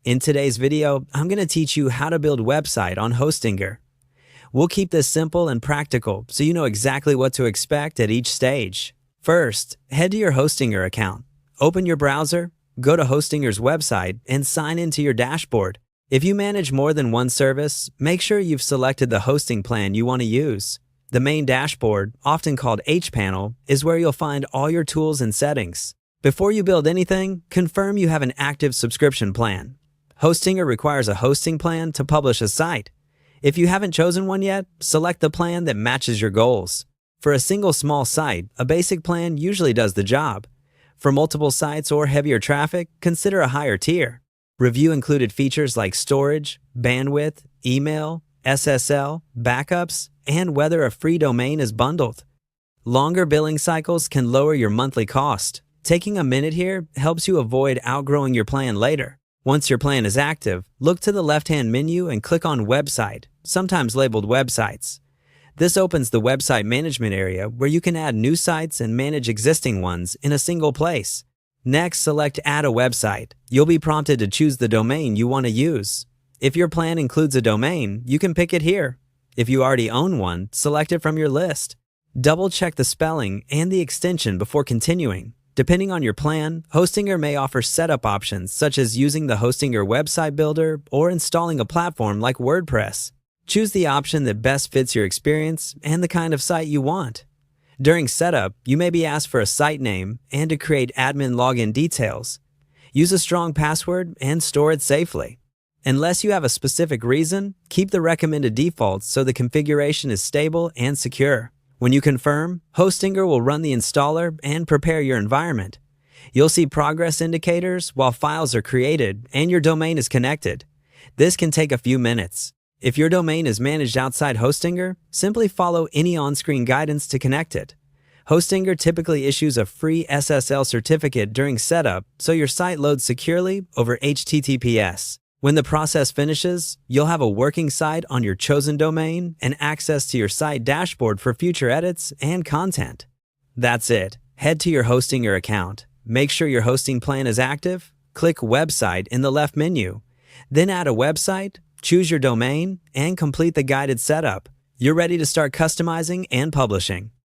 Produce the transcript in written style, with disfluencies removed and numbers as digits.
In today's video, I'm going to teach you how to build a website on Hostinger. We'll keep this simple and practical so you know exactly what to expect at each stage. First, head to your Hostinger account. Open your browser, go to Hostinger's website, and sign into your dashboard. If you manage more than one service, make sure you've selected the hosting plan you want to use. The main dashboard, often called H-Panel, is where you'll find all your tools and settings. Before you build anything, confirm you have an active subscription plan. Hostinger requires a hosting plan to publish a site. If you haven't chosen one yet, select the plan that matches your goals. For a single small site, a basic plan usually does the job. For multiple sites or heavier traffic, consider a higher tier. Review included features like storage, bandwidth, email, SSL, backups, and whether a free domain is bundled. Longer billing cycles can lower your monthly cost. Taking a minute here helps you avoid outgrowing your plan later. Once your plan is active, look to the left-hand menu and click on Website, sometimes labeled Websites. This opens the website management area where you can add new sites and manage existing ones in a single place. Next, select Add a Website. You'll be prompted to choose the domain you want to use. If your plan includes a domain, you can pick it here. If you already own one, select it from your list. Double-check the spelling and the extension before continuing. Depending on your plan, Hostinger may offer setup options such as using the Hostinger website builder or installing a platform like WordPress. Choose the option that best fits your experience and the kind of site you want. During setup, you may be asked for a site name and to create admin login details. Use a strong password and store it safely. Unless you have a specific reason, keep the recommended defaults so the configuration is stable and secure. When you confirm, Hostinger will run the installer and prepare your environment. You'll see progress indicators while files are created and your domain is connected. This can take a few minutes. If your domain is managed outside Hostinger, simply follow any on-screen guidance to connect it. Hostinger typically issues a free SSL certificate during setup so your site loads securely over HTTPS. When the process finishes, you'll have a working site on your chosen domain and access to your site dashboard for future edits and content. That's it. Head to your Hostinger account. Make sure your hosting plan is active. Click Website in the left menu. Then add a website, choose your domain, and complete the guided setup. You're ready to start customizing and publishing.